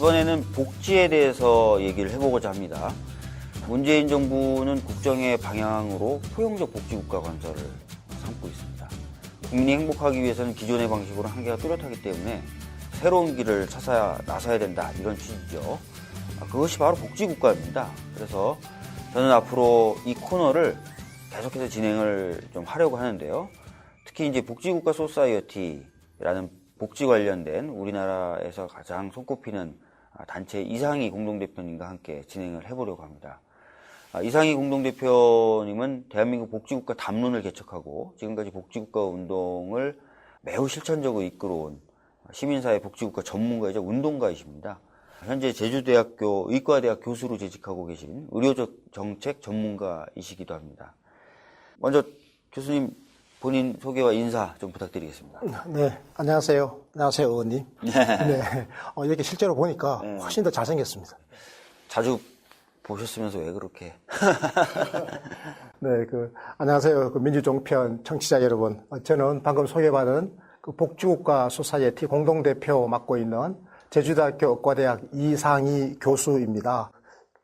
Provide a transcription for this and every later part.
이번에는 복지에 대해서 얘기를 해보고자 합니다. 문재인 정부는 국정의 방향으로 포용적 복지국가 건설을 삼고 있습니다. 국민이 행복하기 위해서는 기존의 방식으로 한계가 뚜렷하기 때문에 새로운 길을 찾아 나서야 된다, 이런 취지죠. 그것이 바로 복지국가입니다. 그래서 저는 앞으로 이 코너를 계속해서 진행을 좀 하려고 하는데요. 특히 이제 복지국가 소사이어티라는 복지 관련된 우리나라에서 가장 손꼽히는 단체 이상희 공동대표님과 함께 진행을 해보려고 합니다. 이상희 공동대표님은 대한민국 복지국가 담론을 개척하고 지금까지 복지국가 운동을 매우 실천적으로 이끌어온 시민사회 복지국가 전문가이자 운동가이십니다. 현재 제주대학교 의과대학 교수로 재직하고 계신 의료정책 전문가이시기도 합니다. 먼저 교수님 본인 소개와 인사 좀 부탁드리겠습니다. 네, 안녕하세요. 안녕하세요, 의원님. 네. 이렇게 실제로 보니까 훨씬 더 잘생겼습니다. 자주 보셨으면서 왜 그렇게? 네, 안녕하세요. 민주종편 청취자 여러분. 저는 방금 소개받은 복지국가 소사이어티 공동대표 맡고 있는 제주대학교 의과대학 이상희 교수입니다.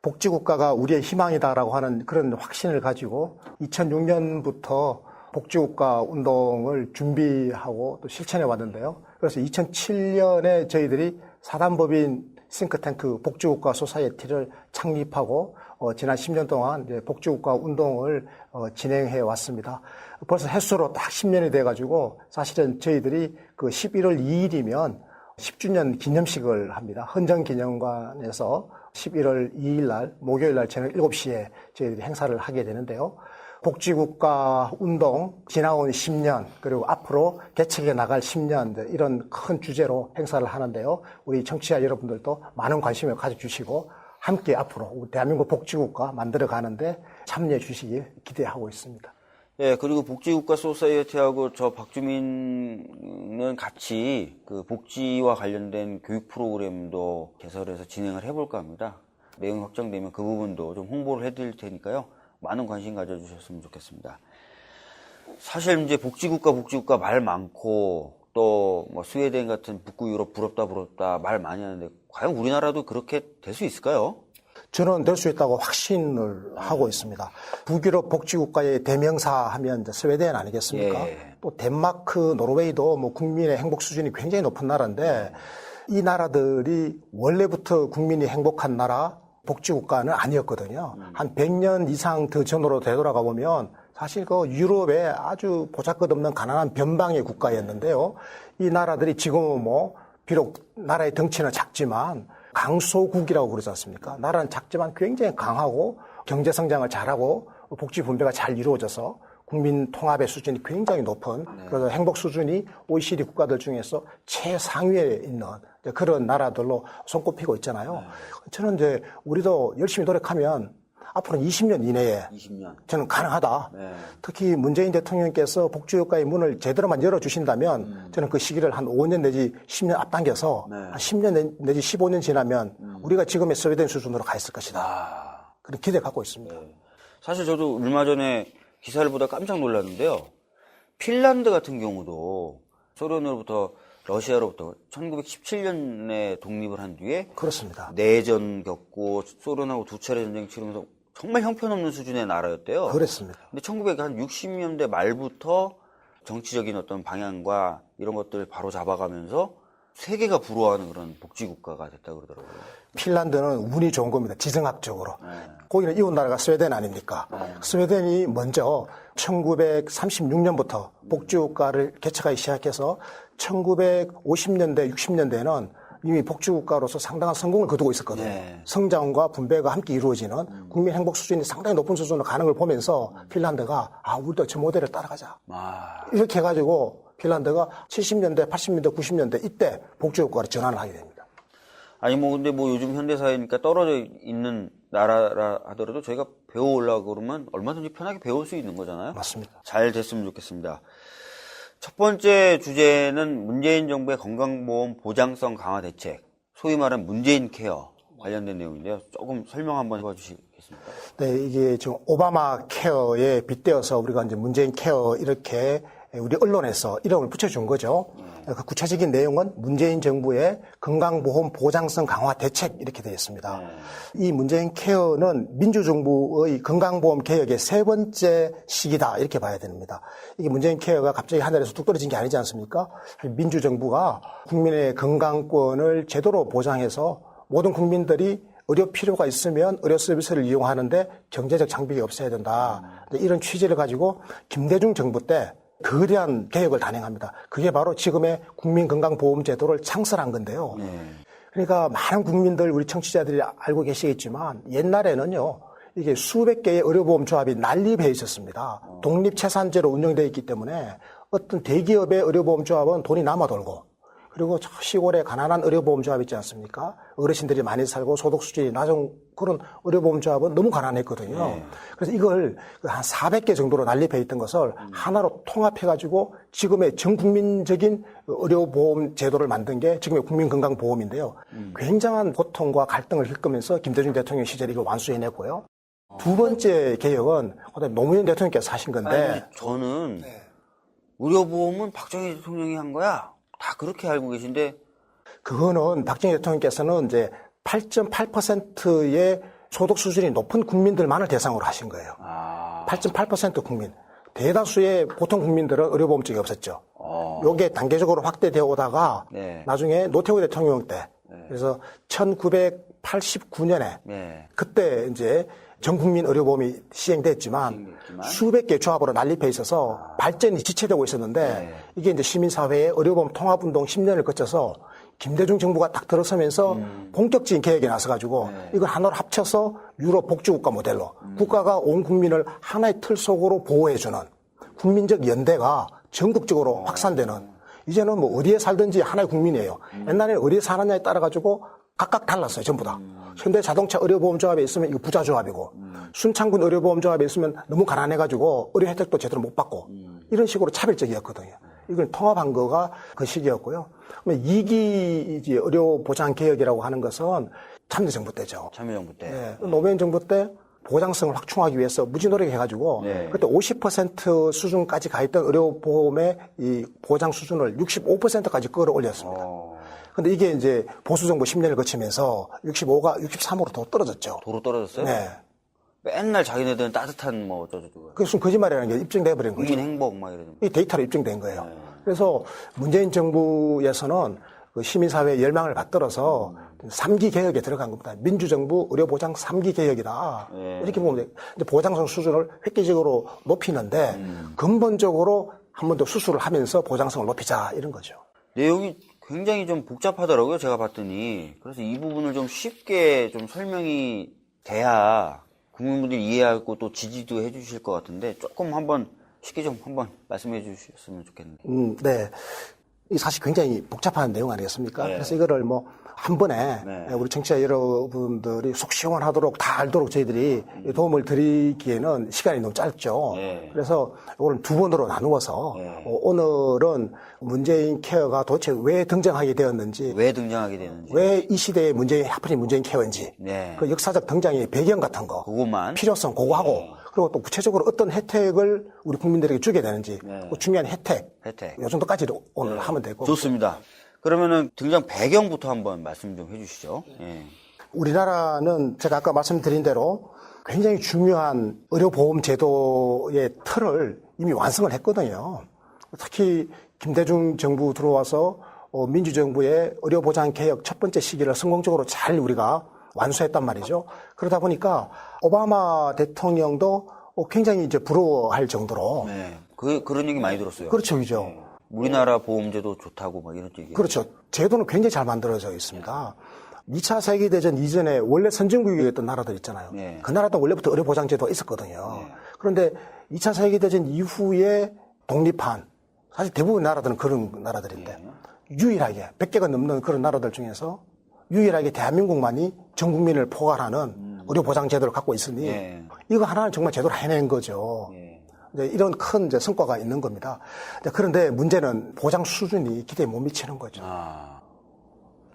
복지국가가 우리의 희망이다라고 하는 그런 확신을 가지고 2006년부터 복지국가 운동을 준비하고 또 실천해 왔는데요. 그래서 2007년에 저희들이 사단법인 싱크탱크 복지국가 소사이어티를 창립하고 지난 10년 동안 이제 복지국가 운동을 진행해 왔습니다. 벌써 횟수로 딱 10년이 돼가지고 사실은 저희들이 11월 2일이면 10주년 기념식을 합니다. 헌정기념관에서 11월 2일 날 목요일 날 저녁 7시에 저희들이 행사를 하게 되는데요. 복지국가 운동 지나온 10년 그리고 앞으로 개척해 나갈 10년 이런 큰 주제로 행사를 하는데요. 우리 청취자 여러분들도 많은 관심을 가져주시고 함께 앞으로 대한민국 복지국가 만들어가는데 참여해 주시길 기대하고 있습니다. 네, 그리고 복지국가 소사이어티하고 저 박주민은 같이 복지와 관련된 교육 프로그램도 개설해서 진행을 해볼까 합니다. 내용이 확정되면 그 부분도 좀 홍보를 해드릴 테니까요. 많은 관심 가져주셨으면 좋겠습니다. 사실 이제 복지국가 말 많고 또 뭐 스웨덴 같은 북구 유럽 부럽다 말 많이 하는데 과연 우리나라도 그렇게 될 수 있을까요? 저는 될 수 있다고 확신을 하고 있습니다. 북유럽 복지국가의 대명사 하면 스웨덴 아니겠습니까? 예. 또 덴마크, 노르웨이도 뭐 국민의 행복 수준이 굉장히 높은 나라인데 이 나라들이 원래부터 국민이 행복한 나라 복지국가는 아니었거든요. 한 100년 이상 더 전으로 되돌아가 보면 사실 유럽의 아주 보잘것없는 가난한 변방의 국가였는데요. 이 나라들이 지금은 비록 나라의 덩치는 작지만 강소국이라고 그러지 않습니까? 나라는 작지만 굉장히 강하고 경제 성장을 잘하고 복지 분배가 잘 이루어져서 국민 통합의 수준이 굉장히 높은 그래서 행복 수준이 OECD 국가들 중에서 최상위에 있는 그런 나라들로 손꼽히고 있잖아요. 저는 이제 우리도 열심히 노력하면 앞으로 20년 이내에 20년. 저는 가능하다. 특히 문재인 대통령께서 복지국가의 문을 제대로만 열어주신다면 저는 그 시기를 한 5년 내지 10년 앞당겨서 한 10년 내지 15년 지나면 우리가 지금의 스웨덴 수준으로 가 있을 것이다. 그런 기대 갖고 있습니다. 사실 저도 얼마 전에 기사를 보다 깜짝 놀랐는데요. 핀란드 같은 경우도 소련으로부터 러시아로부터 1917년에 독립을 한 뒤에 그렇습니다. 내전 겪고 소련하고 두 차례 전쟁 치르면서 정말 형편없는 수준의 나라였대요. 그렇습니다. 근데 1960년대 말부터 정치적인 어떤 방향과 이런 것들을 바로 잡아가면서 세계가 부러워하는 그런 복지국가가 됐다고 그러더라고요. 핀란드는 운이 좋은 겁니다. 지정학적으로. 거기는 이웃 나라가 스웨덴 아닙니까? 스웨덴이 먼저 1936년부터 복지국가를 개척하기 시작해서 1950년대, 60년대에는 이미 복지국가로서 상당한 성공을 거두고 있었거든요. 성장과 분배가 함께 이루어지는 국민 행복 수준이 상당히 높은 수준으로 가는 걸 보면서 핀란드가 우리도 저 모델을 따라가자. 이렇게 해가지고 핀란드가 70년대, 80년대, 90년대 이때 복지국가로 전환을 하게 됩니다. 아니 근데 요즘 현대사회니까 떨어져 있는 나라라 하더라도 저희가 배워오려고 그러면 얼마든지 편하게 배울 수 있는 거잖아요. 맞습니다. 잘 됐으면 좋겠습니다. 첫 번째 주제는 문재인 정부의 건강보험 보장성 강화 대책, 소위 말하는 문재인 케어 관련된 내용인데요. 조금 설명 한번 해봐 주시겠습니까? 네, 이게 지금 오바마 케어에 빗대어서 우리가 이제 문재인 케어 이렇게 우리 언론에서 이름을 붙여준 거죠. 그 구체적인 내용은 문재인 정부의 건강보험 보장성 강화 대책 이렇게 되어 있습니다. 이 문재인 케어는 민주정부의 건강보험 개혁의 세 번째 시기다 이렇게 봐야 됩니다. 이게 문재인 케어가 갑자기 하늘에서 뚝 떨어진 게 아니지 않습니까? 민주정부가 국민의 건강권을 제대로 보장해서 모든 국민들이 의료 필요가 있으면 의료 서비스를 이용하는데 경제적 장벽이 없어야 된다. 이런 취지를 가지고 김대중 정부 때 거대한 개혁을 단행합니다. 그게 바로 지금의 국민건강보험제도를 창설한 건데요. 그러니까 많은 국민들, 우리 청취자들이 알고 계시겠지만 옛날에는요. 이게 수백 개의 의료보험조합이 난립해 있었습니다. 독립채산제로 운영되어 있기 때문에 어떤 대기업의 의료보험조합은 돈이 남아돌고 그리고 저 시골에 가난한 의료보험조합 있지 않습니까? 어르신들이 많이 살고 소득 수준이 낮은 그런 의료보험조합은 너무 가난했거든요. 그래서 이걸 한 400개 정도로 난립해 있던 것을 하나로 통합해가지고 지금의 전 국민적인 의료보험 제도를 만든 게 지금의 국민건강보험인데요. 굉장한 고통과 갈등을 겪으면서 김대중 대통령 시절에 이걸 완수해냈고요. 두 번째 개혁은 노무현 대통령께서 하신 건데. 아니, 저는 의료보험은 박정희 대통령이 한 거야. 다 그렇게 알고 계신데. 그거는 박정희 대통령께서는 이제 8.8%의 소득 수준이 높은 국민들만을 대상으로 하신 거예요. 8.8% 국민. 대다수의 보통 국민들은 의료보험증이 없었죠. 요게 단계적으로 확대되어 오다가 나중에 노태우 대통령 때 그래서 1989년에 그때 이제 전국민 의료보험이 시행됐지만 수백 개 조합으로 난립해 있어서 발전이 지체되고 있었는데 이게 이제 시민사회의 의료보험 통합운동 10년을 거쳐서 김대중 정부가 딱 들어서면서 본격적인 개혁에 나서가지고 이걸 하나로 합쳐서 유럽 복지국가 모델로 국가가 온 국민을 하나의 틀 속으로 보호해주는 국민적 연대가 전국적으로 확산되는 이제는 뭐 어디에 살든지 하나의 국민이에요. 옛날에는 어디에 사느냐에 따라가지고 각각 달랐어요. 전부 다. 현대자동차 의료보험조합에 있으면 이거 부자조합이고 순창군 의료보험조합에 있으면 너무 가난해가지고 의료 혜택도 제대로 못 받고 이런 식으로 차별적이었거든요. 이걸 통합한 거가 그 시기였고요. 2기 의료보장개혁이라고 하는 것은 참여정부 때죠. 참여정부 때. 노무현 정부 때 보장성을 확충하기 위해서 무지 노력해가지고 그때 50% 수준까지 가 있던 의료보험의 이 보장 수준을 65%까지 끌어올렸습니다. 근데 이게 이제 보수정부 10년을 거치면서 65가 63으로 더 떨어졌죠. 도로 떨어졌어요? 네. 맨날 자기네들은 따뜻한 뭐 어쩌고저쩌고. 그게 거짓말이라는 게 입증돼 버린 거죠. 국민 행복 막 이러는. 이 데이터로 입증된 거예요. 그래서 문재인 정부에서는 그 시민사회의 열망을 받들어서 3기 개혁에 들어간 겁니다. 민주정부 의료보장 3기 개혁이다. 이렇게 보면 돼요. 근데 보장성 수준을 획기적으로 높이는데 근본적으로 한 번 더 수술을 하면서 보장성을 높이자 이런 거죠. 내용이 굉장히 좀 복잡하더라고요. 제가 봤더니. 그래서 이 부분을 좀 쉽게 좀 설명이 돼야 국민분들이 이해하고 또 지지도 해주실 것 같은데 조금 한번 쉽게 좀 한번 말씀해 주셨으면 좋겠는데. 네. 이 사실 굉장히 복잡한 내용 아니겠습니까? 그래서 이거를 뭐 한 번에 우리 청취자 여러분들이 속 시원하도록 다 알도록 저희들이 도움을 드리기에는 시간이 너무 짧죠. 그래서 이걸 두 번으로 나누어서 오늘은 문재인 케어가 도대체 왜 등장하게 되었는지, 왜 등장하게 되는지, 왜 이 시대에 하필 문재인 케어인지, 그 역사적 등장의 배경 같은 거, 그것만 필요성 그거하고 그리고 또 구체적으로 어떤 혜택을 우리 국민들에게 주게 되는지, 그 중요한 혜택. 요 정도까지 오늘 하면 되고. 좋습니다. 그러면은 등장 배경부터 한번 말씀 좀 해주시죠. 우리나라는 제가 아까 말씀드린 대로 굉장히 중요한 의료보험 제도의 틀을 이미 완성을 했거든요. 특히 김대중 정부 들어와서 민주정부의 의료보장 개혁 첫 번째 시기를 성공적으로 잘 우리가 완수했단 말이죠. 그러다 보니까 오바마 대통령도 굉장히 이제 부러워할 정도로. 그런 얘기 많이 들었어요. 그렇죠, 그죠. 우리나라 보험제도 좋다고 막 이런 얘기. 그렇죠. 제도는 굉장히 잘 만들어져 있습니다. 2차 세계대전 이전에 원래 선진국이었던 나라들 있잖아요. 그 나라도 원래부터 의료보장제도가 있었거든요. 그런데 2차 세계대전 이후에 독립한, 사실 대부분 나라들은 그런 나라들인데, 유일하게 100개가 넘는 그런 나라들 중에서 유일하게 대한민국만이 전 국민을 포괄하는 의료보장제도를 갖고 있으니, 이거 하나는 정말 제대로 해낸 거죠. 이런 큰 이제 성과가 있는 겁니다. 그런데 문제는 보장 수준이 기대에 못 미치는 거죠.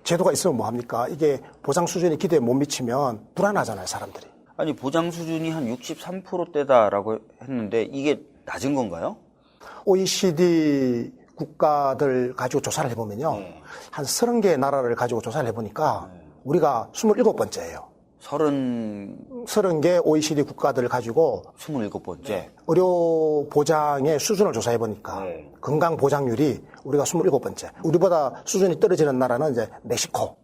제도가 있으면 뭐합니까? 이게 보장 수준이 기대에 못 미치면 불안하잖아요, 사람들이. 아니, 보장 수준이 한 63%대다라고 했는데 이게 낮은 건가요? OECD 국가들 가지고 조사를 해보면요. 한 30개의 나라를 가지고 조사를 해보니까 우리가 27번째예요. 30개 OECD 국가들을 가지고 27번째. 의료 보장의 수준을 조사해 보니까 건강 보장률이 우리가 27번째. 우리보다 수준이 떨어지는 나라는 이제 멕시코,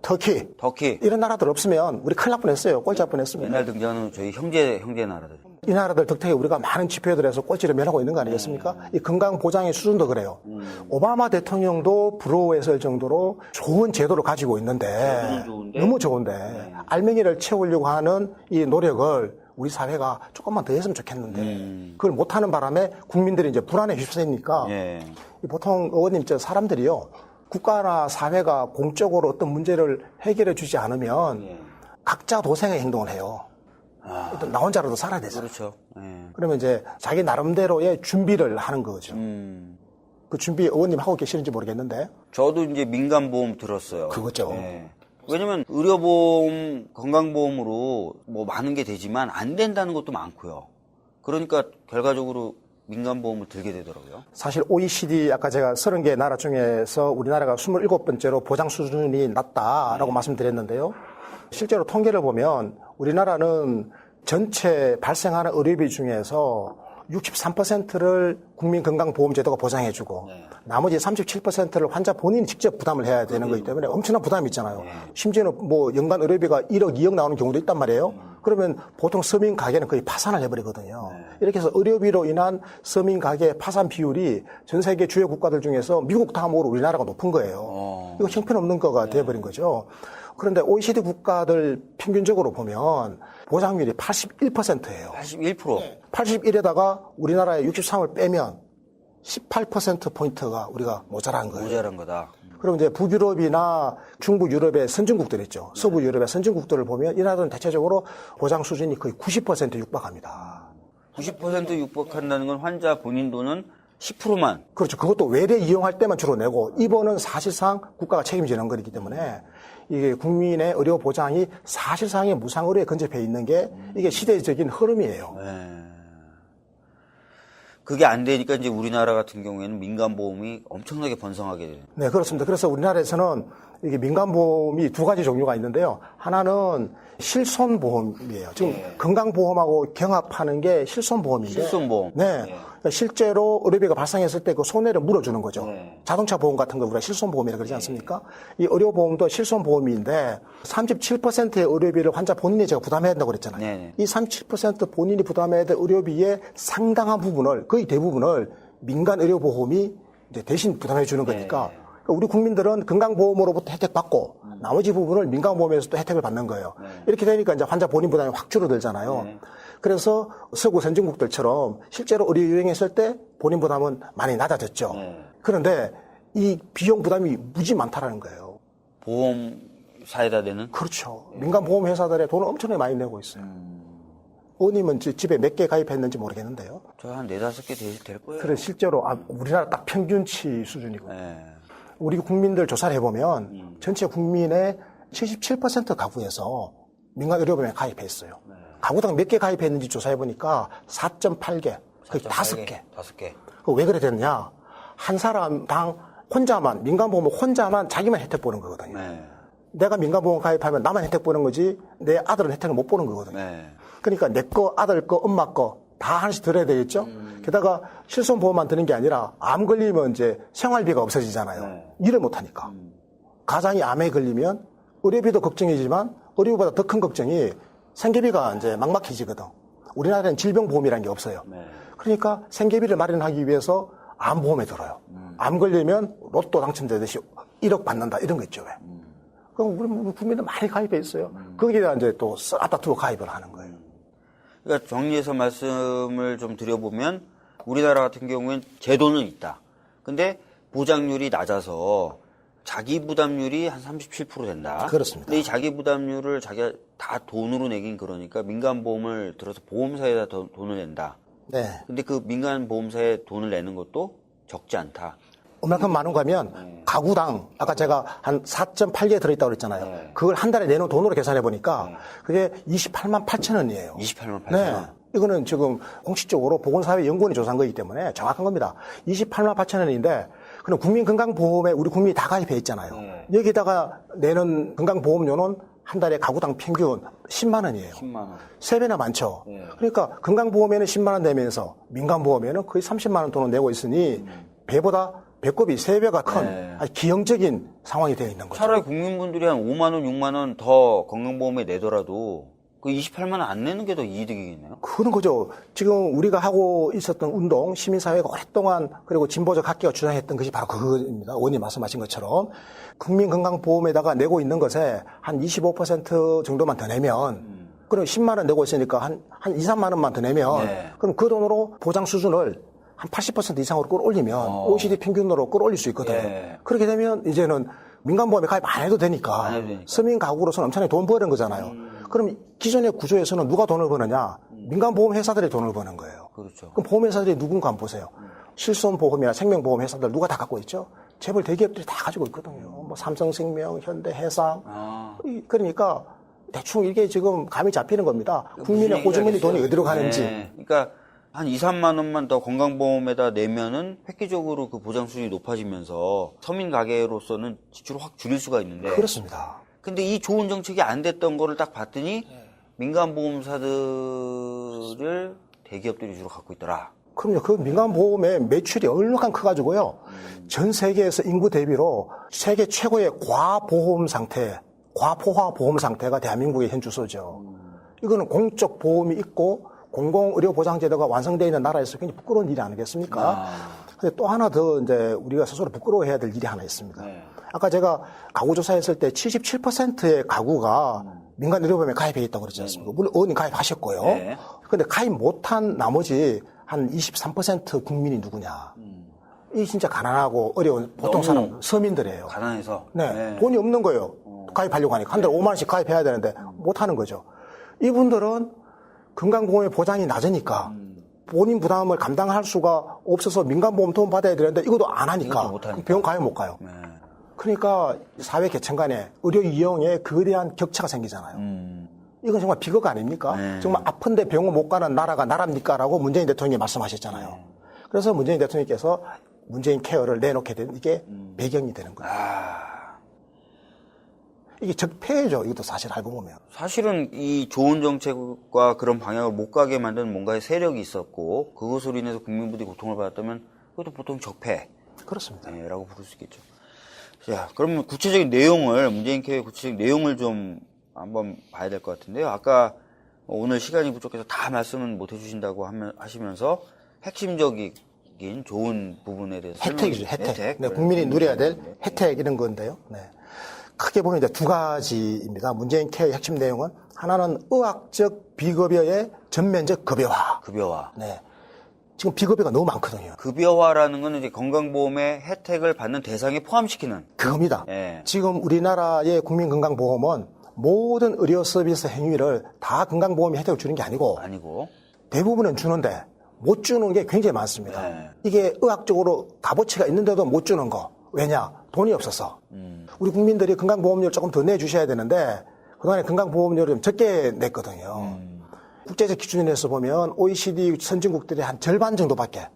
터키 이런 나라들 없으면 우리 큰일 날 뻔했어요. 꼴찌 날 뻔했습니다. 옛날 등장하는 저희 형제 나라들. 이 나라들 덕택에 우리가 많은 지표들에서 꼴찌를 면하고 있는 거 아니겠습니까? 이 건강 보장의 수준도 그래요. 오바마 대통령도 부러워했을 정도로 좋은 제도를 가지고 있는데 너무 좋은데 알맹이를 채우려고 하는 이 노력을 우리 사회가 조금만 더 했으면 좋겠는데 그걸 못하는 바람에 국민들이 이제 불안에 휩싸이니까 보통 의원님 사람들이요 국가나 사회가 공적으로 어떤 문제를 해결해 주지 않으면 각자 도생의 행동을 해요. 일단 나 혼자라도 살아야 되잖아요. 그렇죠. 그러면 이제 자기 나름대로의 준비를 하는 거죠. 그 준비 의원님 하고 계시는지 모르겠는데. 저도 이제 민간보험 들었어요. 그거죠. 왜냐면 의료보험, 건강보험으로 뭐 많은 게 되지만 안 된다는 것도 많고요. 그러니까 결과적으로 민간보험을 들게 되더라고요. 사실 OECD 아까 제가 30개 나라 중에서 우리나라가 27번째로 보장 수준이 낮다라고 말씀드렸는데요. 실제로 통계를 보면 우리나라는 전체 발생하는 의료비 중에서 63%를 국민건강보험제도가 보장해주고 나머지 37%를 환자 본인이 직접 부담을 해야 되는 거기 때문에 엄청난 부담이 있잖아요. 심지어는 뭐 연간 의료비가 1억, 2억 나오는 경우도 있단 말이에요. 그러면 보통 서민 가게는 거의 파산을 해버리거든요. 이렇게 해서 의료비로 인한 서민 가게 파산 비율이 전 세계 주요 국가들 중에서 미국 다음으로 우리나라가 높은 거예요. 이거 형편없는 거가 되어버린 거죠. 그런데 OECD 국가들 평균적으로 보면 보장률이 81%예요. 81%. 81에다가 우리나라의 63을 빼면 18%포인트가 우리가 모자란 거예요. 모자란 거다. 그럼 이제 북유럽이나 중부 유럽의 선진국들 있죠. 서부 유럽의 선진국들을 보면 이 나라들은 대체적으로 보장 수준이 거의 90% 육박합니다. 90% 육박한다는 건 환자 본인 돈은 10%만. 그렇죠. 그것도 외래 이용할 때만 주로 내고 입원은 사실상 국가가 책임지는 거기 때문에 이게 국민의 의료 보장이 사실상의 무상 의료에 근접해 있는 게 이게 시대적인 흐름이에요. 그게 안 되니까 이제 우리나라 같은 경우에는 민간보험이 엄청나게 번성하게 돼요. 네, 그렇습니다. 그래서 우리나라에서는 이게 민간보험이 두 가지 종류가 있는데요. 하나는 실손보험이에요. 지금 건강보험하고 경합하는 게 실손보험인데. 실손보험. 네. 그러니까 실제로 의료비가 발생했을 때 그 손해를 물어주는 거죠. 자동차 보험 같은 거 우리가 실손보험이라고 그러지 않습니까? 이 의료보험도 실손보험인데 37%의 의료비를 환자 본인이 제가 부담해야 된다고 그랬잖아요. 이 37% 본인이 부담해야 될 의료비의 상당한 부분을, 거의 대부분을 민간 의료보험이 이제 대신 부담해 주는 거니까 우리 국민들은 건강보험으로부터 혜택 받고 나머지 부분을 민간보험에서 또 혜택을 받는 거예요. 이렇게 되니까 이제 환자 본인 부담이 확 줄어들잖아요. 그래서 서구 선진국들처럼 실제로 의료 유행했을 때 본인 부담은 많이 낮아졌죠. 그런데 이 비용 부담이 무지 많다라는 거예요. 보험사에다 내는? 그렇죠. 민간보험 회사들의 돈을 엄청나게 많이 내고 있어요. 의원님은 집에 몇 개 가입했는지 모르겠는데요. 저 한 4-5개 될 거예요. 그래 실제로 우리나라 딱 평균치 수준이거든요. 우리 국민들 조사를 해보면 전체 국민의 77% 가구에서 민간 의료보험에 가입해 있어요. 가구당 몇 개 가입했는지 조사해보니까 4.8개, 거의 5개. 5개. 왜 그래 됐냐? 한 사람당 혼자만, 민간보험은 혼자만 자기만 혜택 보는 거거든요. 내가 민간보험 가입하면 나만 혜택 보는 거지 내 아들은 혜택을 못 보는 거거든요. 그러니까 내 거, 아들 거, 엄마 거 다 하나씩 들어야 되겠죠? 게다가 실손보험만 드는 게 아니라 암 걸리면 이제 생활비가 없어지잖아요. 일을 못 하니까. 가장이 암에 걸리면 의료비도 걱정이지만 의료비보다 더 큰 걱정이 생계비가 이제 막막해지거든. 우리나라에는 질병보험이라는 게 없어요. 그러니까 생계비를 마련하기 위해서 암보험에 들어요. 암 걸리면 로또 당첨되듯이 1억 받는다 이런 거 있죠. 왜? 그럼 우리 국민들 많이 가입해 있어요. 거기에다 이제 또 싹다 두고 가입을 하는 거예요. 그러니까 정리해서 말씀을 좀 드려보면 우리나라 같은 경우엔 제도는 있다. 근데 보장률이 낮아서 자기 부담률이 한 37% 된다. 그렇습니다. 근데 이 자기 부담률을 자기가 다 돈으로 내긴 그러니까 민간보험을 들어서 보험사에다 돈을 낸다. 네. 근데 그 민간보험사에 돈을 내는 것도 적지 않다. 얼마큼 많은가 하면 가구당 아까 제가 한 4.8개 들어있다고 그랬잖아요. 그걸 한 달에 내놓은 돈으로 계산해 보니까 그게 28만 8천 원이에요. 28만 8천 네. 원. 이거는 지금 공식적으로 보건사회연구원이 조사한 거기 때문에 정확한 겁니다. 28만 8천 원인데 그럼 국민건강보험에 우리 국민이 다 가입해 있잖아요. 여기다가 내는 건강보험료는 한 달에 가구당 평균 10만 원이에요. 10만 원. 3배나 많죠. 네. 그러니까 건강보험에는 10만 원 내면서 민간보험에는 거의 30만 원 돈을 내고 있으니 배보다 배꼽이 3배가 큰 네. 아주 기형적인 상황이 되어 있는 거죠. 차라리 국민분들이 한 5만 원, 6만 원 더 건강보험에 내더라도 그 28만 원 안 내는 게 더 이득이겠네요. 그런 거죠. 지금 우리가 하고 있었던 운동, 시민사회가 오랫동안 그리고 진보적 학계가 주장했던 것이 바로 그거입니다. 의원님 말씀하신 것처럼 국민건강보험에다가 내고 있는 것에 한 25% 정도만 더 내면 그럼 10만 원 내고 있으니까 한 2, 3만 원만 더 내면 네. 그럼 그 돈으로 보장 수준을 한 80% 이상으로 끌어올리면 OECD 평균으로 끌어올릴 수 있거든요. 예. 그렇게 되면 이제는 민간보험에 가입 안 해도 되니까, 안 해도 되니까. 서민 가구로서는 엄청나게 돈 버는 거잖아요. 그럼 기존의 구조에서는 누가 돈을 버느냐? 민간보험 회사들이 돈을 버는 거예요. 그렇죠. 그럼 보험회사들이 누군가 한번 보세요. 실손보험이나 생명보험 회사들 누가 다 갖고 있죠? 재벌 대기업들이 다 가지고 있거든요. 뭐 삼성생명, 현대해상. 그러니까 대충 이게 지금 감이 잡히는 겁니다. 국민의 호주머니 돈이 어디로 가는지. 네. 그러니까 한 2, 3만 원만 더 건강보험에다 내면은 획기적으로 그 보장 수준이 높아지면서 서민 가게로서는 지출을 확 줄일 수가 있는데. 그렇습니다. 근데 이 좋은 정책이 안 됐던 거를 딱 봤더니 민간보험사들을 대기업들이 주로 갖고 있더라. 그럼요. 그 민간보험의 매출이 얼마나 커가지고요. 전 세계에서 인구 대비로 세계 최고의 과보험 상태, 과포화 보험 상태가 대한민국의 현 주소죠. 이거는 공적 보험이 있고 공공의료보장제도가 완성되어 있는 나라에서 굉장히 부끄러운 일이 아니겠습니까? 근데 또 하나 더 이제 우리가 스스로 부끄러워해야 될 일이 하나 있습니다. 네. 아까 제가 가구조사했을 때 77%의 가구가 민간의료보험에 가입해 있다고 그러지 않습니까? 물론 의원님 가입하셨고요. 네. 근데 가입 못한 나머지 한 23% 국민이 누구냐? 이 진짜 가난하고 어려운 보통 사람, 서민들이에요. 가난해서. 네. 돈이 없는 거예요. 가입하려고 하니까. 한 달에 5만 원씩 가입해야 되는데 못하는 거죠. 이분들은 건강보험의 보장이 낮으니까 본인 부담을 감당할 수가 없어서 민간보험 도움 받아야 되는데 이것도 안 하니까 이것도 못하니까. 병원 가입 못 가요. 네. 그러니까 사회 계층 간에 의료 이용에 거대한 격차가 생기잖아요. 이건 정말 비극 아닙니까? 네. 정말 아픈데 병원 못 가는 나라가 나라입니까? 라고 문재인 대통령이 말씀하셨잖아요. 그래서 문재인 대통령께서 문재인 케어를 내놓게 된 이게 배경이 되는 거예요. 이게 적폐죠. 이것도 사실 알고 보면. 사실은 이 좋은 정책과 그런 방향을 못 가게 만든 뭔가의 세력이 있었고 그것으로 인해서 국민분들이 고통을 받았다면 그것도 보통 적폐라고 그렇습니다. 부를 수 있겠죠. 자, 그러면 구체적인 내용을 문재인 케어의 구체적인 내용을 좀 한번 봐야 될 것 같은데요. 아까 오늘 시간이 부족해서 다 말씀은 못 해주신다고 하시면서 핵심적인 좋은 부분에 대해서 혜택이죠. 설명해 혜택. 네, 국민이 누려야 될 혜택 이런 건데요. 네. 크게 보면 이제 두 가지입니다. 문재인 케어의 핵심 내용은 하나는 의학적 비급여의 전면적 급여화. 급여화. 네. 지금 비급여가 너무 많거든요. 급여화라는 건 이제 건강보험의 혜택을 받는 대상에 포함시키는 그겁니다. 예. 지금 우리나라의 국민건강보험은 모든 의료 서비스 행위를 다 건강보험이 혜택을 주는 게 아니고 대부분은 주는데 못 주는 게 굉장히 많습니다. 네. 이게 의학적으로 값어치가 있는데도 못 주는 거. 왜냐? 돈이 없어서. 우리 국민들이 건강보험료를 조금 더 내주셔야 되는데 그동안에 건강보험료를 좀 적게 냈거든요. 국제적 기준에서 보면 OECD 선진국들의 한 절반 정도밖에.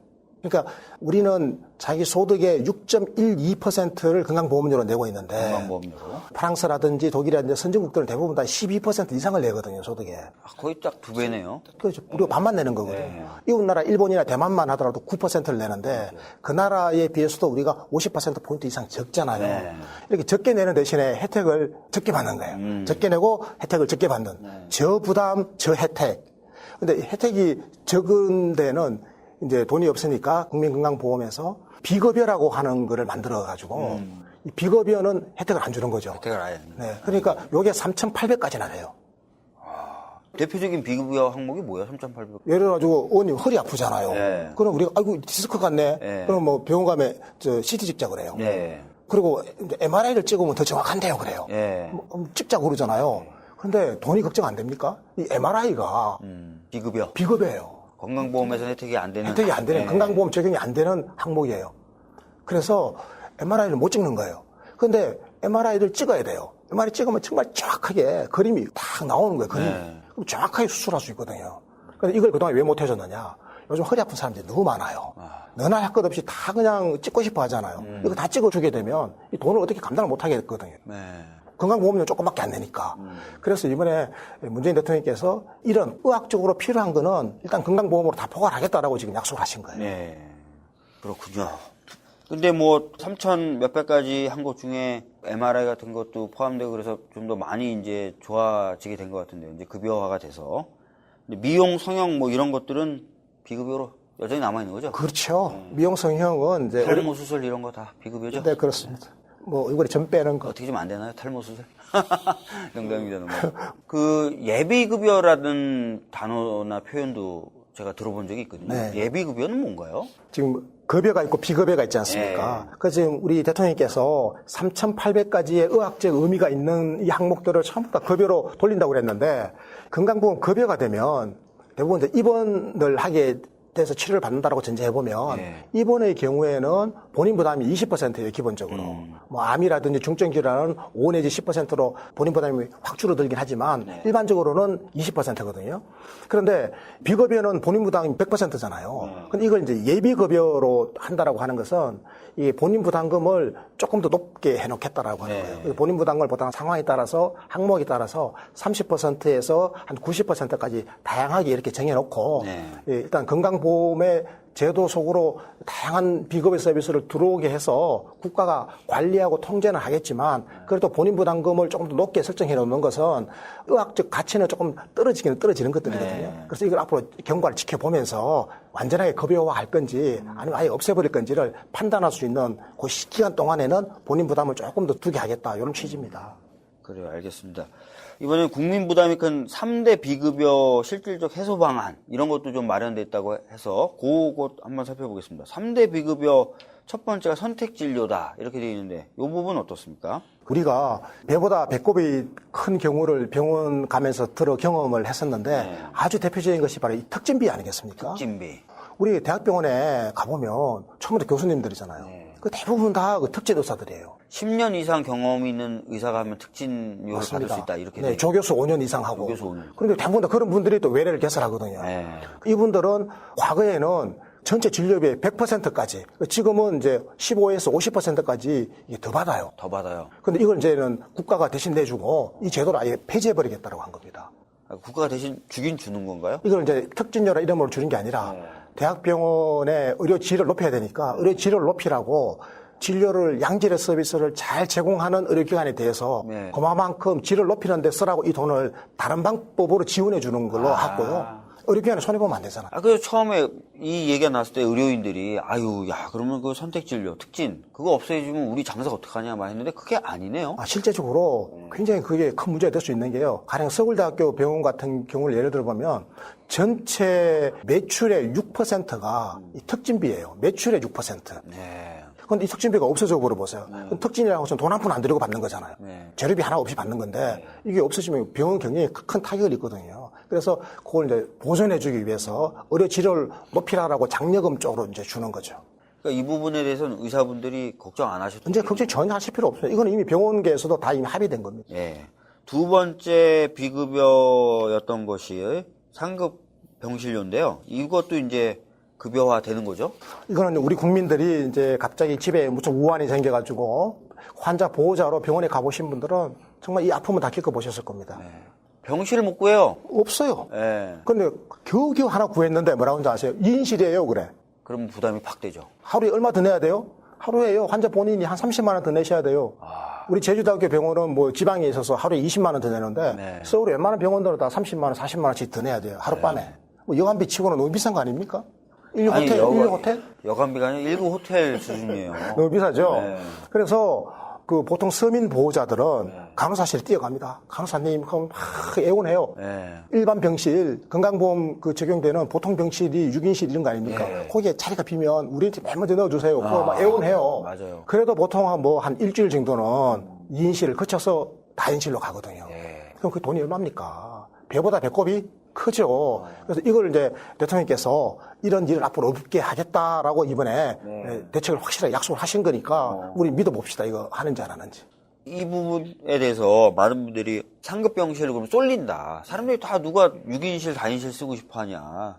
그러니까 우리는 자기 소득의 6.12%를 건강보험료로 내고 있는데 건강보험료로 프랑스라든지 독일이라든지 선진국들은 대부분 다 12% 이상을 내거든요, 소득에. 거의 딱 2배네요. 그렇죠. 우리가 반만 내는 거거든요. 네. 이웃 나라 일본이나 대만만 하더라도 9%를 내는데 그 나라에 비해서도 우리가 50%포인트 이상 적잖아요. 네. 이렇게 적게 내는 대신에 혜택을 적게 받는 거예요. 적게 내고 혜택을 적게 받는. 저부담, 저혜택. 근데 혜택이 적은 데는 이제 돈이 없으니까 국민건강보험에서 비급여라고 하는 거를 만들어가지고 이 비급여는 혜택을 안 주는 거죠. 혜택을 아예. 네. 그러니까 요게 3,800까지나 돼요. 대표적인 비급여 항목이 뭐야? 3,800. 예를 들어가지고 의원님 허리 아프잖아요. 네. 그럼 우리가 아이고 디스크 같네. 네. 그럼 뭐 병원 가면 CT 찍자 그래요. 네. 그리고 MRI를 찍으면 더 정확한데요 그래요. 네. 뭐, 찍자 그러잖아요. 그런데 돈이 걱정 안 됩니까? 이 MRI가 비급여. 비급여예요. 건강보험에서는 혜택이 안 되는. 혜택이 안 되는 네. 건강보험 적용이 안 되는 항목이에요. 그래서 MRI를 못 찍는 거예요. 그런데 MRI를 찍어야 돼요. MRI 찍으면 정말 정확하게 그림이 딱 나오는 거예요. 그림이. 네. 그럼 정확하게 수술할 수 있거든요. 근데 이걸 그동안 왜 못 해줬느냐. 요즘 허리 아픈 사람들이 너무 많아요. 너나 할 것 없이 다 그냥 찍고 싶어 하잖아요. 이거 다 찍어주게 되면 이 돈을 어떻게 감당을 못 하게 됐거든요. 네. 건강보험료는 조금밖에 안 내니까. 그래서 이번에 문재인 대통령께서 이런 의학적으로 필요한 거는 일단 건강보험으로 다 포괄하겠다라고 지금 약속을 하신 거예요. 네. 그렇군요. 근데 뭐 3천 몇백 가지 한 것 중에 MRI 같은 것도 포함되고 그래서 좀 더 많이 이제 좋아지게 된 것 같은데요. 이제 급여화가 돼서. 근데 미용, 성형 뭐 이런 것들은 비급여로 여전히 남아있는 거죠? 그렇죠. 미용 성형은 이제 탈모 수술 이런 거 다 비급여죠? 네, 그렇습니다. 뭐 얼굴에 점 빼는 거. 어떻게 좀 안 되나요? 탈모 수술? 농담입니다, 농담. 그 예비급여라는 단어나 표현도 제가 들어본 적이 있거든요. 네. 예비급여는 뭔가요? 지금 급여가 있고 비급여가 있지 않습니까? 그래서 지금 우리 대통령께서 3,800가지의 의학적 의미가 있는 이 항목들을 전부 다 급여로 돌린다고 그랬는데 건강보험 급여가 되면 대부분 이제 입원을 하게 돼서 치료를 받는다라고 전제해보면 입원의 경우에는 본인 부담이 20%예요, 기본적으로. 뭐 암이라든지 중증 질환은 5 내지 10%로 본인 부담이 확 줄어들긴 하지만 일반적으로는 20%거든요. 그런데 비급여는 본인 부담이 100%잖아요. 근데 이걸 이제 예비급여로 한다라고 하는 것은 이 본인 부담금을 조금 더 높게 해놓겠다라고 하는 거예요. 그래서 본인 부담금을 보통 상황에 따라서 항목에 따라서 30%에서 한 90%까지 다양하게 이렇게 정해놓고 일단 건강보험의 제도 속으로 다양한 비급여 서비스를 들어오게 해서 국가가 관리하고 통제는 하겠지만 그래도 본인 부담금을 조금 더 높게 설정해 놓는 것은 의학적 가치는 조금 떨어지는 것들이거든요. 그래서 이걸 앞으로 경과를 지켜보면서 완전하게 급여화할 건지 아니면 아예 없애버릴 건지를 판단할 수 있는 그 기간 동안에는 본인 부담을 조금 더 두게 하겠다 이런 취지입니다. 그래요, 알겠습니다. 이번에 국민 부담이 큰 3대 비급여 실질적 해소 방안 이런 것도 좀 마련됐다고 해서 그것 한번 살펴보겠습니다. 3대 비급여 첫 번째가 선택 진료다 이렇게 되어 있는데 이 부분 어떻습니까? 우리가 배보다 배꼽이 큰 경우를 병원 가면서 들어 경험을 했었는데 아주 대표적인 것이 바로 이 특진비 아니겠습니까? 특진비. 우리 대학병원에 가보면 처음부터 교수님들이잖아요. 그 대부분 다 그 특진 의사들이에요. 10년 이상 경험이 있는 의사가 하면 특진료를 받을 수 있다 이렇게 네, 조교수 5년 이상 하고. 조교수 5년. 그런데 대부분 다 그런 분들이 또 외래를 개설하거든요. 이분들은 과거에는 전체 진료비의 100%까지 지금은 이제 15에서 50%까지 이게 더 받아요. 더 받아요. 그런데 이걸 이제는 국가가 대신 내주고 이 제도를 아예 폐지해버리겠다고 한 겁니다. 국가가 대신 주긴 주는 건가요? 이걸 이제 특진료라 이름으로 주는 게 아니라 대학병원의 의료 질을 높여야 되니까 의료 질을 높이라고 진료를 양질의 서비스를 잘 제공하는 의료기관에 대해서 그만큼 질을 높이는 데 쓰라고 이 돈을 다른 방법으로 지원해 주는 걸로 하고요. 의료기관에 손해보면 안 되잖아요. 그래서 처음에 이 얘기가 나왔을 때 의료인들이 그러면 그 선택 진료, 특진 그거 없애주면 우리 장사가 어떡하냐 막 했는데 그게 아니네요. 실제적으로 굉장히 그게 큰 문제가 될 수 있는 게요. 가령 서울대학교 병원 같은 경우를 예를 들어보면 전체 매출의 6%가 이 특진비예요. 매출의 6%. 그런데 이 특진비가 없어져 버려보세요. 특진이라고 해서 돈 한 푼 안 들이고 받는 거잖아요. 재료비 하나 없이 받는 건데 이게 없어지면 병원 경영에 큰 타격을 입거든요. 그래서 그걸 이제 보존해주기 위해서 의료 질을 높이라고 장려금 쪽으로 이제 주는 거죠. 그러니까 이 부분에 대해서는 의사분들이 걱정 안 하셔도 이제 걱정 전혀 하실 필요 없어요. 이거는 이미 병원계에서도 다 이미 합의된 겁니다. 두 번째 비급여였던 것이 상급 병실료인데요. 이것도 이제 급여화 되는 거죠? 이거는 우리 국민들이 이제 갑자기 집에 무슨 우환이 생겨가지고 환자 보호자로 병원에 가보신 분들은 정말 이 아픔을 다 겪어보셨을 겁니다. 병실을 못 구해요. 없어요. 그런데 겨우겨우 하나 구했는데 뭐라고 하는지 아세요? 2인실이에요, 그래. 그러면 부담이 팍 되죠. 하루에 얼마 더 내야 돼요? 하루에요. 환자 본인이 한 30만 원 더 내셔야 돼요. 우리 제주대학교 병원은 뭐 지방에 있어서 하루에 20만 원 더 내는데 서울에 웬만한 병원들은 다 30만 원, 40만 원씩 더 내야 돼요. 하룻밤에. 뭐 여간비 치고는 너무 비싼 거 아닙니까? 1류 호텔? 여간비가 아니라 1구 호텔 수준이에요. 너무 비싸죠? 그래서 그 보통 서민 보호자들은 간호사실 뛰어갑니다. 간호사님, 그럼 애원해요. 일반 병실, 건강보험 그 적용되는 보통 병실이 6인실 이런 거 아닙니까? 거기에 자리가 비면 우리한테 맨 먼저 넣어주세요. 그거 막 애원해요. 맞아요. 그래도 보통 뭐 한 일주일 정도는 2인실을 거쳐서 다인실로 가거든요. 그럼 그 돈이 얼마입니까? 배보다 배꼽이 크죠. 그래서 이걸 이제 대통령께서 이런 일을 앞으로 없게 하겠다라고 이번에 대책을 확실하게 약속을 하신 거니까 우리 믿어봅시다. 이거 하는지 안 하는지. 이 부분에 대해서 많은 분들이 상급병실을 그럼 쏠린다. 사람들이 다 누가 6인실, 4인실 쓰고 싶어 하냐.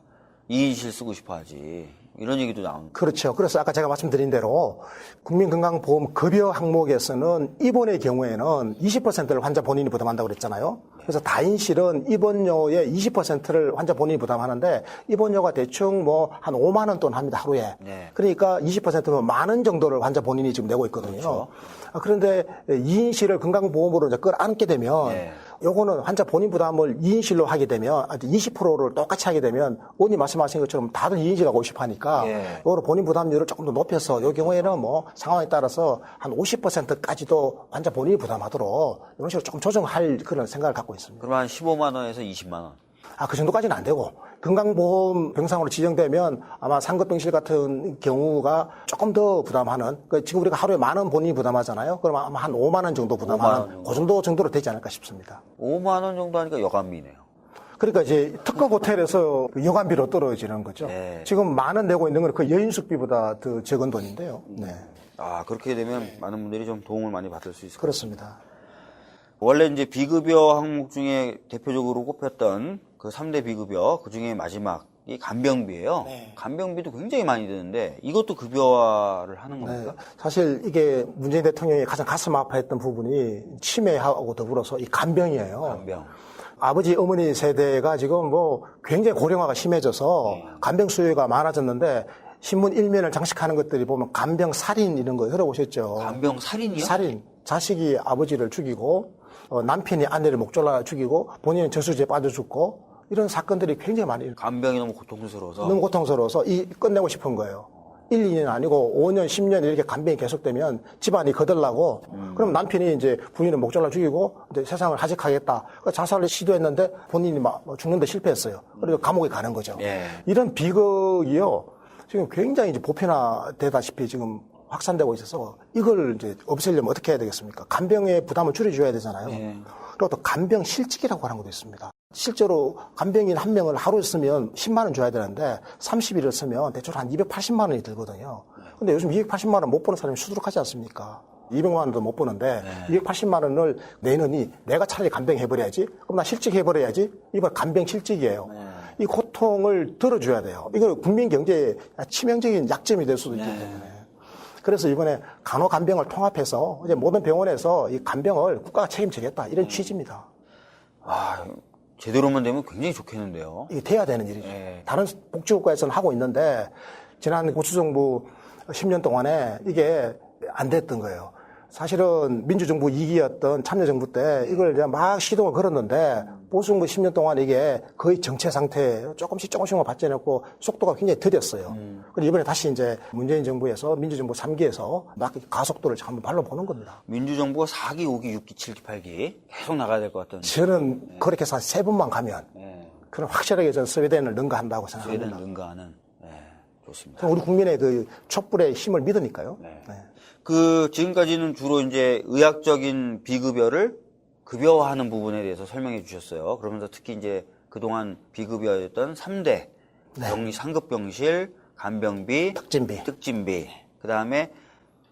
2인실 쓰고 싶어 하지. 이런 얘기도 나옵니다. 그렇죠. 그래서 아까 제가 말씀드린 대로 국민건강보험 급여 항목에서는 입원의 경우에는 20%를 환자 본인이 부담한다고 그랬잖아요. 그래서 다인실은 입원료의 20%를 환자 본인이 부담하는데 입원료가 대충 뭐 한 5만 원 돈 합니다, 하루에. 네. 그러니까 20%면 만 원 정도를 환자 본인이 지금 내고 있거든요. 그렇죠. 그런데 2인실을 건강보험으로 이제 끌어안게 되면 네. 요거는 환자 본인 부담을 2인실로 하게 되면 20%를 똑같이 하게 되면 원님 말씀하신 것처럼 다들 2인실 가고 싶어 하니까 예. 요거를 본인 부담률을 조금 더 높여서 요 경우에는 뭐 상황에 따라서 한 50%까지도 환자 본인이 부담하도록 이런 식으로 조금 조정할 그런 생각을 갖고 있습니다. 그럼 한 15만 원에서 20만 원. 그 정도까지는 안 되고 건강보험 병상으로 지정되면 아마 상급병실 같은 경우가 조금 더 부담하는 지금 우리가 하루에 만 원 본인이 부담하잖아요. 그럼 아마 한 5만 원 정도 5만 부담하는 원 정도. 그 정도 정도로 되지 않을까 싶습니다. 5만 원 정도 하니까 여간비네요. 그러니까 이제 특급 호텔에서 여간비로 떨어지는 거죠. 네. 지금 만 원 내고 있는 건 그 여인숙비보다 더 적은 돈인데요. 네, 그렇게 되면 많은 분들이 좀 도움을 많이 받을 수 있을 것 같습니다. 그렇습니다. 원래 이제 비급여 항목 중에 대표적으로 꼽혔던 그 3대 비급여, 그 중에 마지막이 간병비예요. 네. 간병비도 굉장히 많이 드는데 이것도 급여화를 하는 네, 겁니까? 사실 이게 문재인 대통령이 가장 가슴 아파했던 부분이 치매하고 더불어서 이 간병이에요. 간병. 아버지, 어머니 세대가 지금 뭐 굉장히 고령화가 심해져서 간병 수요가 많아졌는데 신문 일면을 장식하는 것들이 보면 간병 살인 이런 거 들어보셨죠? 간병 살인이요? 살인. 자식이 아버지를 죽이고 남편이 아내를 목 졸라 죽이고 본인은 저수지에 빠져 죽고 이런 사건들이 굉장히 많이 일어나요. 간병이 너무 고통스러워서. 너무 고통스러워서 끝내고 싶은 거예요. 1, 2년 아니고 5년, 10년 이렇게 간병이 계속되면 집안이 거들나고 그럼 남편이 이제 부인을 목 졸라 죽이고 이제 세상을 하직하겠다. 자살을 시도했는데 본인이 막 죽는데 실패했어요. 그래서 감옥에 가는 거죠. 예. 이런 비극이요. 지금 굉장히 이제 보편화되다시피 지금 확산되고 있어서 이걸 이제 없애려면 어떻게 해야 되겠습니까? 간병의 부담을 줄여줘야 되잖아요. 예. 그리고 또 간병 실직이라고 하는 것도 있습니다. 실제로 간병인 한 명을 하루 쓰면 10만 원 줘야 되는데 30일을 쓰면 대충 한 280만 원이 들거든요. 근데 요즘 280만 원 못 버는 사람이 수두룩하지 않습니까? 200만 원도 못 버는데 280만 원을 내느니 내가 차라리 간병해버려야지. 그럼 나 실직해버려야지. 이거 간병 실직이에요. 이 고통을 들어줘야 돼요. 이거 국민 경제에 치명적인 약점이 될 수도 있기 때문에. 그래서 이번에 간호간병을 통합해서 이제 모든 병원에서 이 간병을 국가가 책임지겠다 이런 취지입니다. 제대로만 되면 굉장히 좋겠는데요. 이게 돼야 되는 일이죠. 네. 다른 복지국가에서는 하고 있는데 지난 보수정부 10년 동안에 이게 안 됐던 거예요. 사실은 민주정부 2기였던 참여정부 때 이걸 이제 막 시동을 걸었는데 보수정부 10년 동안 이게 거의 정체 상태에 조금씩만 발전했고 속도가 굉장히 더뎠어요. 그런데 이번에 다시 이제 문재인 정부에서 민주정부 3기에서 막 가속도를 한번 발라보는 겁니다. 민주정부가 4기, 5기, 6기, 7기, 8기 계속 나가야 될 것 같은. 저는 그렇게 해서 한 3번만 가면 그럼 확실하게 저는 스웨덴을 능가한다고 생각합니다. 스웨덴 능가하는. 좋습니다. 우리 국민의 그 촛불의 힘을 믿으니까요. 네. 지금까지는 주로 이제 의학적인 비급여를 급여화하는 부분에 대해서 설명해 주셨어요. 그러면서 특히 이제 그동안 비급여였던 3대 상급병실, 간병비, 특진비. 그 다음에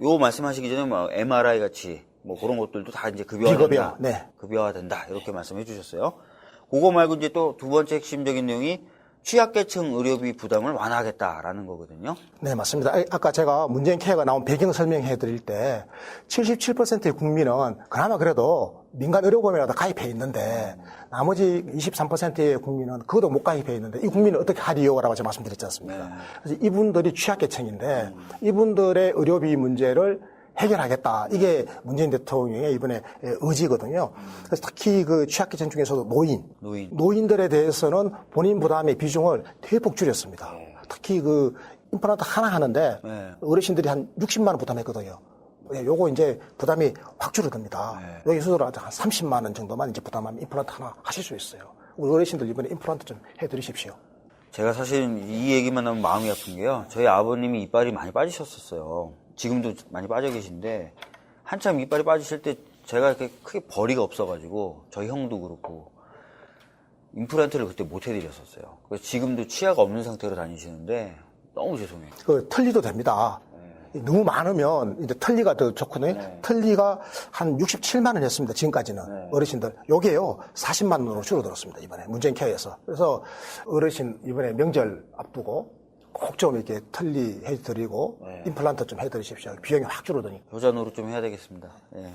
요 말씀하시기 전에 뭐 MRI 같이 뭐 그런 것들도 다 이제 급여화된다. 급여화된다. 이렇게 말씀해 주셨어요. 그거 말고 이제 또 두 번째 핵심적인 내용이 취약계층 의료비 부담을 완화하겠다라는 거거든요. 네, 맞습니다. 아까 제가 문재인 케어가 나온 배경 설명해 드릴 때 77%의 국민은 그나마 그래도 민간 의료보험이라도 가입해 있는데 나머지 23%의 국민은 그것도 못 가입해 있는데 이 국민은 어떻게 하리요라고 제가 말씀드렸지 않습니까? 그래서 이분들이 취약계층인데 이분들의 의료비 문제를 해결하겠다. 이게 문재인 대통령의 이번에 의지거든요. 그래서 특히 그 취약계층 중에서도 노인들에 대해서는 본인 부담의 비중을 대폭 줄였습니다. 특히 그 임플란트 하나 하는데 어르신들이 한 60만 원 부담했거든요. 요거 이제 부담이 확 줄어듭니다. 여기 수술 한 30만 원 정도만 이제 부담하면 임플란트 하나 하실 수 있어요. 우리 어르신들 이번에 임플란트 좀 해드리십시오. 제가 사실 이 얘기만 하면 마음이 아픈 게요. 저희 아버님이 이빨이 많이 빠지셨었어요. 지금도 많이 빠져 계신데 한참 이빨이 빠지실 때 제가 이렇게 크게 벌이가 없어가지고 저희 형도 그렇고 임플란트를 그때 못 해드렸었어요. 그래서 지금도 치아가 없는 상태로 다니시는데 너무 죄송해요. 그 틀리도 됩니다. 너무 많으면 이제 털리가 더 좋거든요. 네. 털리가 한 67만 원 했습니다. 지금까지는. 네. 어르신들. 요게요, 40만 원으로 줄어들었습니다. 이번에. 문재인 케어에서. 그래서 어르신 이번에 명절 앞두고 꼭 좀 이렇게 털리 해드리고 네. 임플란트 좀 해드리십시오. 비용이 확 줄어드니까. 여자 노릇 좀 해야 되겠습니다. 예.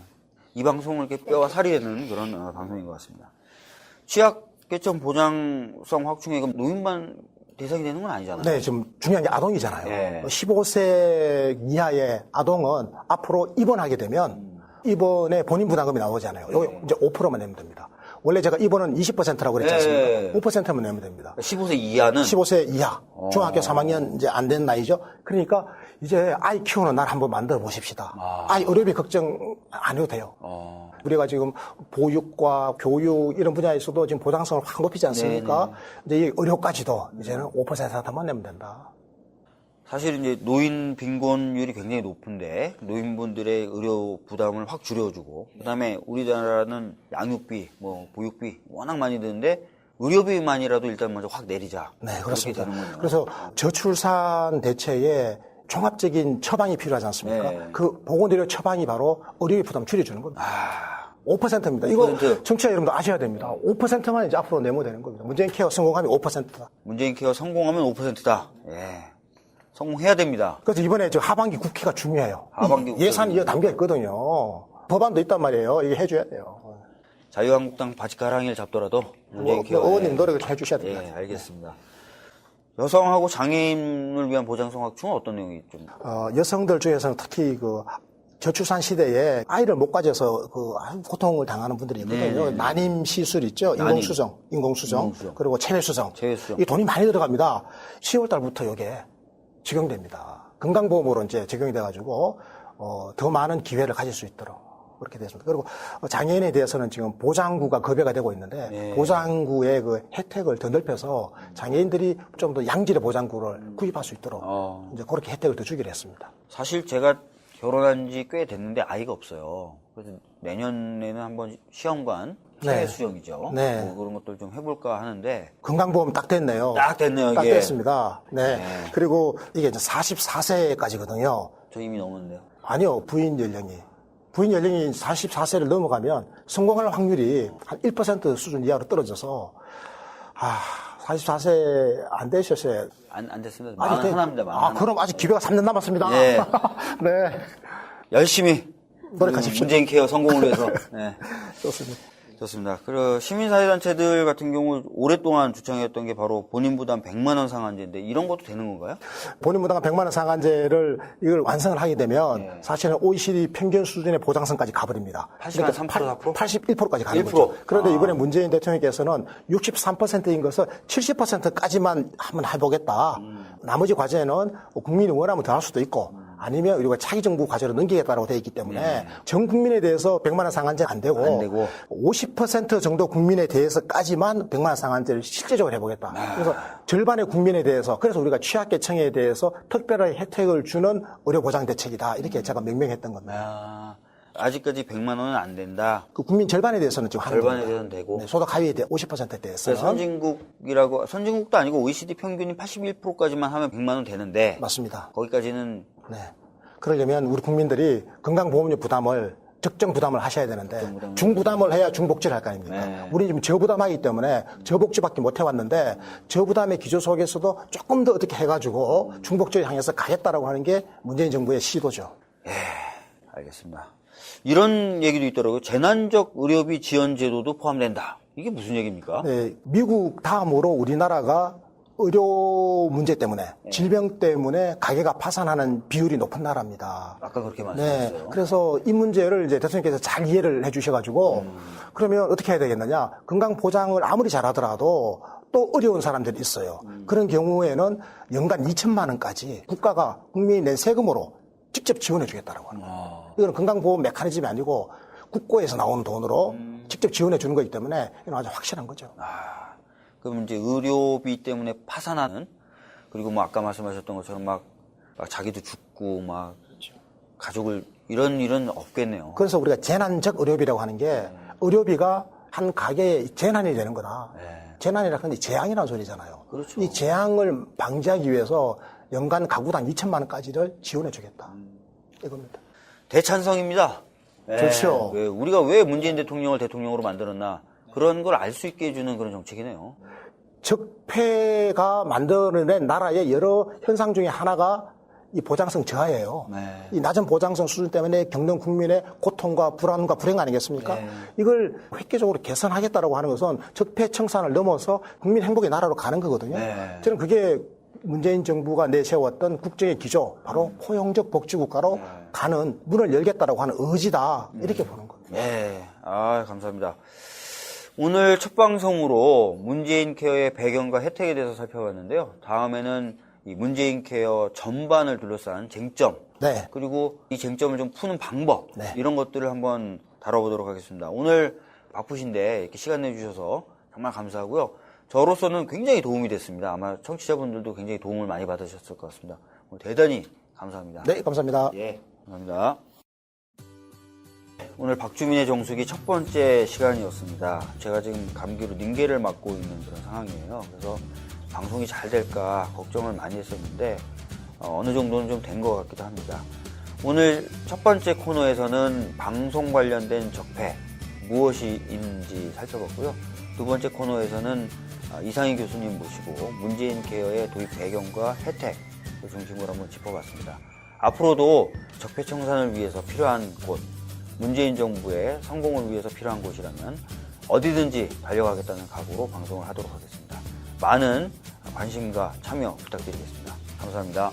이 방송을 이렇게 뼈와 살이 되는 그런 방송인 것 같습니다. 취약계층 보장성 확충액은 노인만 대상이 되는 건 아니잖아요. 네, 지금 중요한 게 아동이잖아요. 네. 15세 이하의 아동은 앞으로 입원하게 되면 입원에 본인 부담금이 나오잖아요. 요거 이제 5%만 내면 됩니다. 원래 제가 입원은 20%라고 그랬지 않습니까? 네. 5%만 내면 됩니다. 15세 이하는 15세 이하, 중학교 3학년 이제 안 된 나이죠. 그러니까 이제 아이 키우는 날 한번 만들어 보십시다. 아이 의료비 걱정 안 해도 돼요. 우리가 지금 보육과 교육 이런 분야에서도 지금 보장성을 확 높이지 않습니까? 이제 이 의료까지도 이제는 5%만 내면 된다. 사실 이제 노인 빈곤율이 굉장히 높은데 노인분들의 의료 부담을 확 줄여주고 그다음에 우리나라는 양육비, 뭐 보육비 워낙 많이 드는데 의료비만이라도 일단 먼저 확 내리자. 네, 그렇습니다. 그렇게 되는군요. 그래서 저출산 대체에 종합적인 처방이 필요하지 않습니까? 네. 그 보건의료 처방이 바로 의료비 부담 줄여주는 겁니다. 5%입니다. 5%. 이거 청취자 여러분도 아셔야 됩니다. 5%만 이제 앞으로 내면 되는 겁니다. 문재인 케어 성공하면 5%다. 문재인 케어 성공하면 5%다. 예. 성공해야 됩니다. 그래서 이번에 저 하반기 국회가 중요해요. 하반기 국회. 예산이 이어 담겨 있거든요. 법안도 있단 말이에요. 이게 해줘야 돼요. 자유한국당 바지가랑이를 잡더라도 문재인 케어. 의원님 노력을 좀 해주셔야 됩니다. 예, 알겠습니다. 여성하고 장애인을 위한 보장성 확충은 어떤 내용이 좀? 여성들 중에서는 특히 그 저출산 시대에 아이를 못 가져서 그 아주 고통을 당하는 분들이 있거든요. 난임 시술 있죠. 인공수정, 그리고 체외수정. 이 돈이 많이 들어갑니다. 10월 달부터 이게 적용됩니다. 건강보험으로 이제 적용이 돼가지고 더 많은 기회를 가질 수 있도록 그렇게 됐습니다. 그리고 장애인에 대해서는 지금 보장구가 급여가 되고 있는데 보장구의 그 혜택을 더 넓혀서 장애인들이 좀 더 양질의 보장구를 구입할 수 있도록 이제 그렇게 혜택을 더 주기로 했습니다. 사실 제가 결혼한 지 꽤 됐는데 아이가 없어요. 그래서 내년에는 한번 시험관 체외 수정이죠. 네. 뭐 그런 것들 좀 해볼까 하는데 건강보험 딱 됐네요. 딱 됐네요. 딱 이게. 됐습니다. 네. 그리고 이게 이제 44세까지거든요. 저 이미 넘었는데요. 아니요, 부인 연령이 44세를 넘어가면 성공할 확률이 한 1% 수준 이하로 떨어져서 44세 안 되셨어요. 안 됐습니다. 마흔 하나입니다. 그럼 아직 기회가 3년 남았습니다. 예. 네. 열심히 노력하십시오. 문재인 케어 성공을 위해서. 네. 좋습니다. 좋습니다. 그리고 시민사회단체들 같은 경우 오랫동안 주창했던 게 바로 본인 부담 100만 원 상한제인데 이런 것도 되는 건가요? 본인 부담 100만 원 상한제를 이걸 완성을 하게 되면 사실은 OECD 평균 수준의 보장성까지 가버립니다. 80한 3%, 4%? 81%까지 가는 1%. 거죠. 그런데 이번에 문재인 대통령께서는 63%인 것을 70%까지만 한번 해보겠다. 나머지 과제는 국민이 원하면 더 할 수도 있고 아니면 우리가 차기 정부 과제로 넘기겠다고 되어 있기 때문에 전 국민에 대해서 100만 원 상한제는 안 되고 50% 정도 국민에 대해서까지만 100만 원 상한제를 실제적으로 해보겠다. 그래서 절반의 국민에 대해서 그래서 우리가 취약계층에 대해서 특별한 혜택을 주는 의료보장 대책이다. 이렇게 제가 명명했던 겁니다. 아직까지 100만 원은 안 된다. 그 국민 절반에 대해서는 지금 하는 절반에 겁니다. 대해서는 되고. 네, 소득 하위에 대해 50%에 대해서는 선진국도 아니고 OECD 평균이 81%까지만 하면 100만 원 되는데 맞습니다. 거기까지는 네. 그러려면 우리 국민들이 건강보험료 부담을 적정 부담을 하셔야 되는데 중부담을 해야 중복지를 할 거 아닙니까? 네. 우리 지금 저부담하기 때문에 저복지밖에 못 해왔는데 저부담의 기조 속에서도 조금 더 어떻게 해가지고 중복지를 향해서 가겠다라고 하는 게 문재인 정부의 시도죠. 알겠습니다. 이런 얘기도 있더라고요. 재난적 의료비 지원 제도도 포함된다. 이게 무슨 얘기입니까? 네, 미국 다음으로 우리나라가 의료 문제 때문에 질병 때문에 가게가 파산하는 비율이 높은 나라입니다. 아까 그렇게 말씀하셨어요. 네, 그래서 이 문제를 이제 대통령께서 잘 이해를 해주셔가지고 그러면 어떻게 해야 되겠느냐? 건강 보장을 아무리 잘하더라도 또 어려운 사람들이 있어요. 그런 경우에는 연간 2천만 원까지 국가가 국민이 낸 세금으로 직접 지원해 주겠다라고 하는 거예요. 이거는 건강보험 메커니즘이 아니고 국고에서 나오는 돈으로 직접 지원해 주는 거기 때문에 이건 아주 확실한 거죠. 그럼 이제 의료비 때문에 파산하는 그리고 뭐 아까 말씀하셨던 것처럼 막 자기도 죽고 막 가족을 이런 일은 없겠네요. 그래서 우리가 재난적 의료비라고 하는 게 의료비가 한 가게에 재난이 되는 거다. 재난이라는 건 재앙이라는 소리잖아요. 그렇죠. 이 재앙을 방지하기 위해서 연간 가구당 2천만 원까지를 지원해 주겠다. 이겁니다. 대찬성입니다. 네, 그렇죠. 우리가 왜 문재인 대통령을 대통령으로 만들었나 그런 걸 알 수 있게 해주는 그런 정책이네요. 적폐가 만들어낸 나라의 여러 현상 중에 하나가 이 보장성 저하예요. 네. 이 낮은 보장성 수준 때문에 겪는 국민의 고통과 불안과 불행 아니겠습니까? 네. 이걸 획기적으로 개선하겠다라고 하는 것은 적폐 청산을 넘어서 국민 행복의 나라로 가는 거거든요. 네. 저는 그게 문재인 정부가 내세웠던 국정의 기조, 바로 포용적 복지국가로 가는 문을 열겠다라고 하는 의지다. 이렇게 보는 겁니다. 네, 감사합니다. 오늘 첫 방송으로 문재인 케어의 배경과 혜택에 대해서 살펴봤는데요. 다음에는 이 문재인 케어 전반을 둘러싼 쟁점, 네. 그리고 이 쟁점을 좀 푸는 방법, 네. 이런 것들을 한번 다뤄보도록 하겠습니다. 오늘 바쁘신데 이렇게 시간 내주셔서 정말 감사하고요. 저로서는 굉장히 도움이 됐습니다. 아마 청취자분들도 굉장히 도움을 많이 받으셨을 것 같습니다. 오늘 대단히 감사합니다. 네, 감사합니다. 예, 감사합니다. 오늘 박주민의 정수기 첫 번째 시간이었습니다. 제가 지금 감기로 닝게를 맞고 있는 그런 상황이에요. 그래서 방송이 잘 될까 걱정을 많이 했었는데 어느 정도는 좀 된 것 같기도 합니다. 오늘 첫 번째 코너에서는 방송 관련된 적폐 무엇이 있는지 살펴봤고요. 두 번째 코너에서는 이상희 교수님 모시고 문재인 케어의 도입 배경과 혜택을 중심으로 한번 짚어봤습니다. 앞으로도 적폐 청산을 위해서 필요한 곳, 문재인 정부의 성공을 위해서 필요한 곳이라면 어디든지 달려가겠다는 각오로 방송을 하도록 하겠습니다. 많은 관심과 참여 부탁드리겠습니다. 감사합니다.